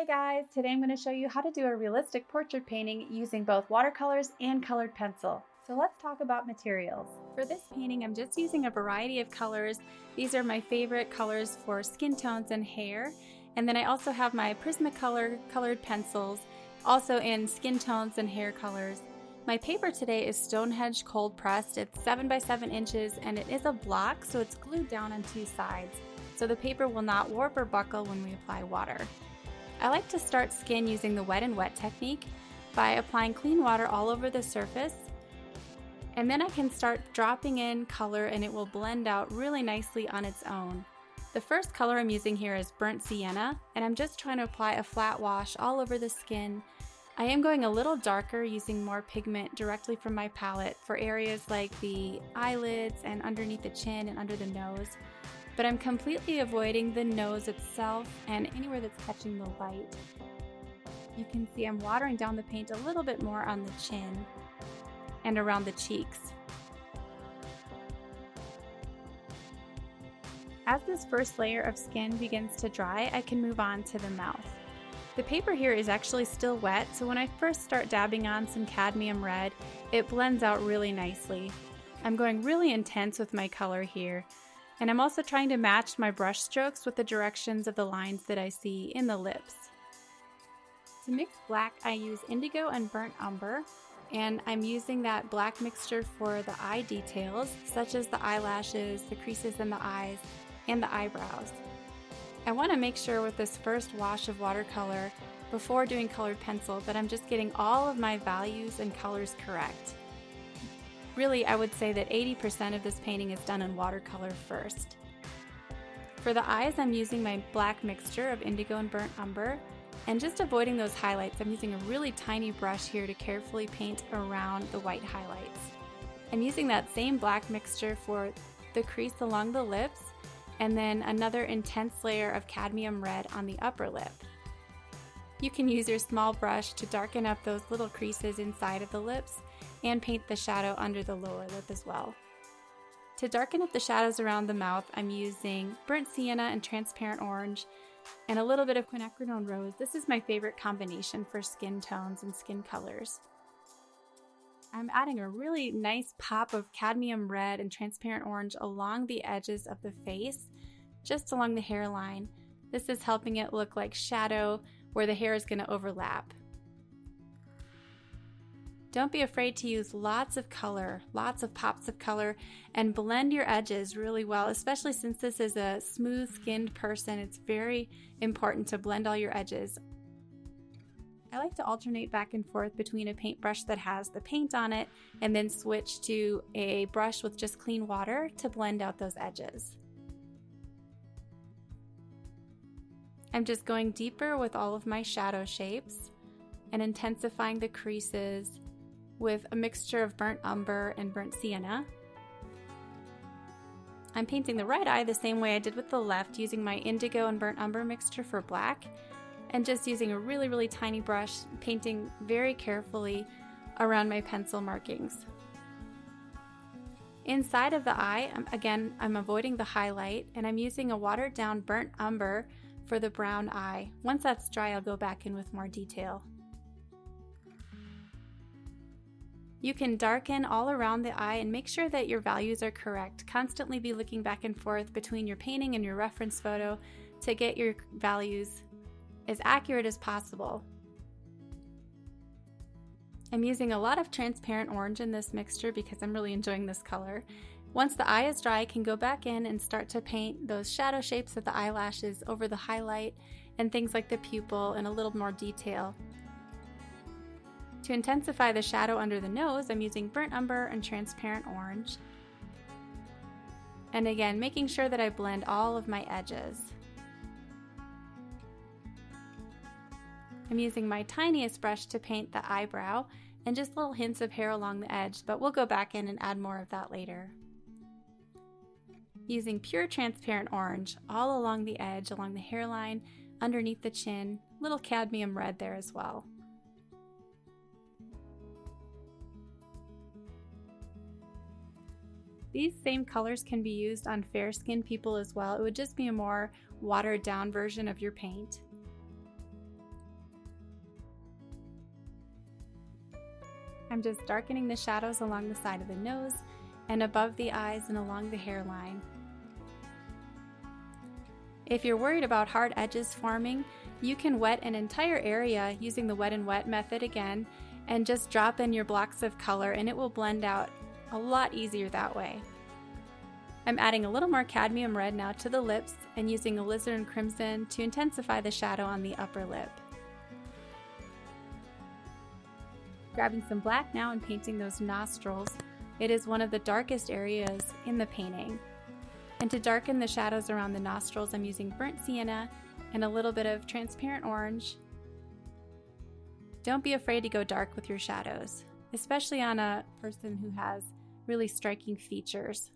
Hey guys, today I'm going to show you how to do a realistic portrait painting using both watercolors and colored pencil. So let's talk about materials. For this painting, I'm just using a variety of colors. These are my favorite colors for skin tones and hair. And then I also have my Prismacolor colored pencils, also in skin tones and hair colors. My paper today is Stonehenge cold pressed. It's 7 by 7 inches and it is a block, so it's glued down on two sides. So the paper will not warp or buckle when we apply water. I like to start skin using the wet and wet technique by applying clean water all over the surface, and then I can start dropping in color and it will blend out really nicely on its own. The first color I'm using here is burnt sienna, and I'm just trying to apply a flat wash all over the skin. I am going a little darker using more pigment directly from my palette for areas like the eyelids and underneath the chin and under the nose. But I'm completely avoiding the nose itself and anywhere that's catching the light. You can see I'm watering down the paint a little bit more on the chin and around the cheeks. As this first layer of skin begins to dry, I can move on to the mouth. The paper here is actually still wet, so when I first start dabbing on some cadmium red, it blends out really nicely. I'm going really intense with my color here. And I'm also trying to match my brush strokes with the directions of the lines that I see in the lips. To mix black, I use indigo and burnt umber, and I'm using that black mixture for the eye details, such as the eyelashes, the creases in the eyes, and the eyebrows. I want to make sure with this first wash of watercolor, before doing colored pencil, that I'm just getting all of my values and colors correct. Really, I would say that 80% of this painting is done in watercolor first. For the eyes, I'm using my black mixture of indigo and burnt umber, and just avoiding those highlights, I'm using a really tiny brush here to carefully paint around the white highlights. I'm using that same black mixture for the crease along the lips, and then another intense layer of cadmium red on the upper lip. You can use your small brush to darken up those little creases inside of the lips and paint the shadow under the lower lip as well. To darken up the shadows around the mouth, I'm using burnt sienna and transparent orange and a little bit of quinacridone rose. This is my favorite combination for skin tones and skin colors. I'm adding a really nice pop of cadmium red and transparent orange along the edges of the face, just along the hairline. This is helping it look like shadow where the hair is going to overlap. Don't be afraid to use lots of color, lots of pops of color, and blend your edges really well, especially since this is a smooth-skinned person. It's very important to blend all your edges. I like to alternate back and forth between a paintbrush that has the paint on it and then switch to a brush with just clean water to blend out those edges. I'm just going deeper with all of my shadow shapes and intensifying the creases with a mixture of burnt umber and burnt sienna. I'm painting the right eye the same way I did with the left, using my indigo and burnt umber mixture for black, and just using a really tiny brush, painting very carefully around my pencil markings. Inside of the eye, I'm avoiding the highlight, and I'm using a watered down burnt umber for the brown eye. Once that's dry, I'll go back in with more detail. You can darken all around the eye and make sure that your values are correct. Constantly be looking back and forth between your painting and your reference photo to get your values as accurate as possible. I'm using a lot of transparent orange in this mixture because I'm really enjoying this color. Once the eye is dry, I can go back in and start to paint those shadow shapes of the eyelashes over the highlight and things like the pupil in a little more detail. To intensify the shadow under the nose, I'm using burnt umber and transparent orange. And again, making sure that I blend all of my edges. I'm using my tiniest brush to paint the eyebrow and just little hints of hair along the edge, but we'll go back in and add more of that later. Using pure transparent orange all along the edge, along the hairline, underneath the chin, little cadmium red there as well. These same colors can be used on fair-skinned people as well. It would just be a more watered down version of your paint. I'm just darkening the shadows along the side of the nose and above the eyes and along the hairline. If you're worried about hard edges forming, you can wet an entire area using the wet and wet method again, and just drop in your blocks of color and it will blend out a lot easier that way. I'm adding a little more cadmium red now to the lips and using alizarin crimson to intensify the shadow on the upper lip. Grabbing some black now and painting those nostrils. It is one of the darkest areas in the painting. And to darken the shadows around the nostrils, I'm using burnt sienna and a little bit of transparent orange. Don't be afraid to go dark with your shadows, especially on a person who has really striking features.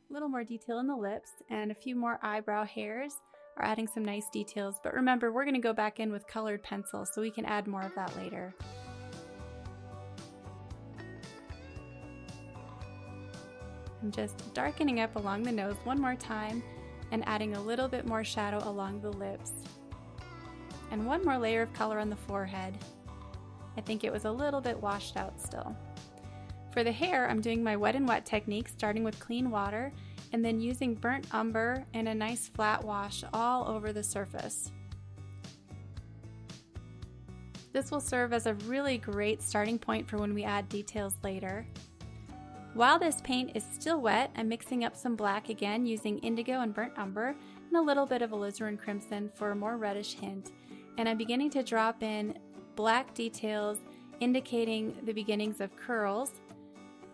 A little more detail in the lips and a few more eyebrow hairs are adding some nice details, but remember, we're going to go back in with colored pencil so we can add more of that later. I'm just darkening up along the nose one more time and adding a little bit more shadow along the lips. And one more layer of color on the forehead. I think it was a little bit washed out still. For the hair, I'm doing my wet and wet technique, starting with clean water and then using burnt umber and a nice flat wash all over the surface. This will serve as a really great starting point for when we add details later. While this paint is still wet, I'm mixing up some black again using indigo and burnt umber and a little bit of alizarin crimson for a more reddish hint. And I'm beginning to drop in black details indicating the beginnings of curls.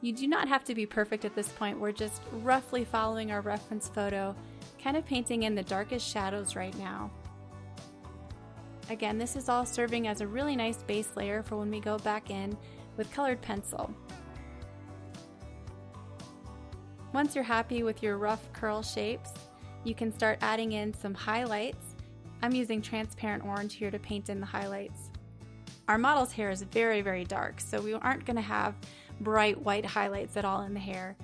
You do not have to be perfect at this point. We're just roughly following our reference photo, kind of painting in the darkest shadows right now. Again, this is all serving as a really nice base layer for when we go back in with colored pencil. Once you're happy with your rough curl shapes, you can start adding in some highlights. I'm using transparent orange here to paint in the highlights. Our model's hair is very, very dark, so we aren't going to have bright white highlights at all in the hair.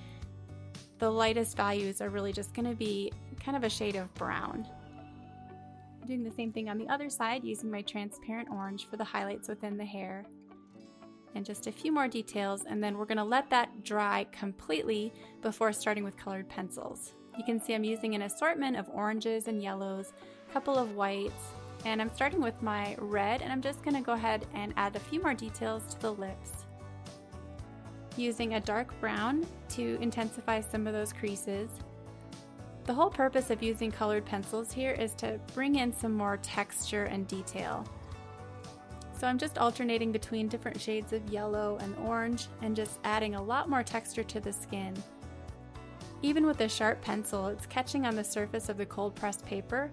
The lightest values are really just going to be kind of a shade of brown. I'm doing the same thing on the other side, using my transparent orange for the highlights within the hair. And just a few more details, and then we're going to let that dry completely before starting with colored pencils. You can see I'm using an assortment of oranges and yellows, a couple of whites, and I'm starting with my red, and I'm just going to go ahead and add a few more details to the lips. Using a dark brown to intensify some of those creases. The whole purpose of using colored pencils here is to bring in some more texture and detail. So I'm just alternating between different shades of yellow and orange and just adding a lot more texture to the skin. Even with a sharp pencil, it's catching on the surface of the cold pressed paper,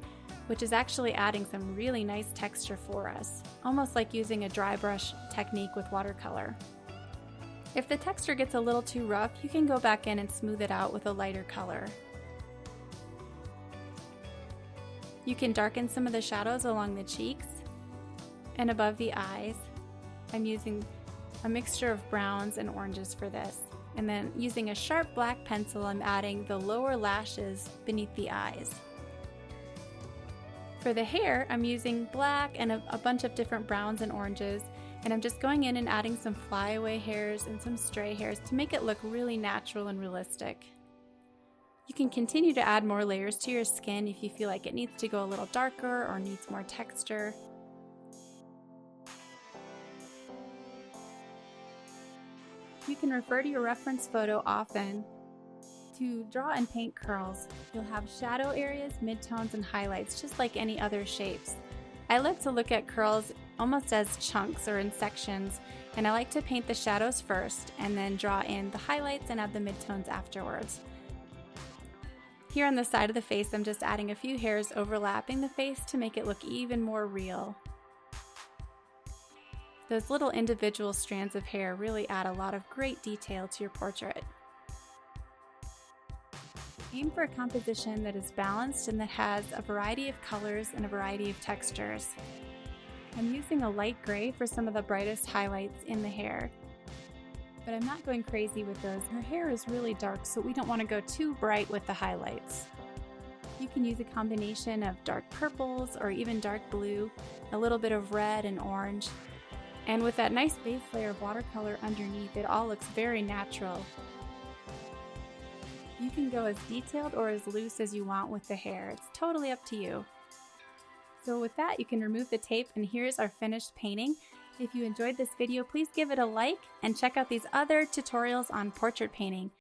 which is actually adding some really nice texture for us, almost like using a dry brush technique with watercolor. If the texture gets a little too rough, you can go back in and smooth it out with a lighter color. You can darken some of the shadows along the cheeks and above the eyes. I'm using a mixture of browns and oranges for this. And then using a sharp black pencil, I'm adding the lower lashes beneath the eyes. For the hair, I'm using black and a bunch of different browns and oranges, and I'm just going in and adding some flyaway hairs and some stray hairs to make it look really natural and realistic. You can continue to add more layers to your skin if you feel like it needs to go a little darker or needs more texture. You can refer to your reference photo often to draw and paint curls. You'll have shadow areas, midtones, and highlights, just like any other shapes. I like to look at curls almost as chunks or in sections, and I like to paint the shadows first and then draw in the highlights and add the midtones afterwards. Here on the side of the face, I'm just adding a few hairs overlapping the face to make it look even more real. Those little individual strands of hair really add a lot of great detail to your portrait. Aim for a composition that is balanced and that has a variety of colors and a variety of textures. I'm using a light gray for some of the brightest highlights in the hair, but I'm not going crazy with those. Her hair is really dark, so we don't want to go too bright with the highlights. You can use a combination of dark purples or even dark blue, a little bit of red and orange. And with that nice base layer of watercolor underneath, it all looks very natural. You can go as detailed or as loose as you want with the hair. It's totally up to you. So with that, you can remove the tape, and here's our finished painting. If you enjoyed this video, please give it a like and check out these other tutorials on portrait painting.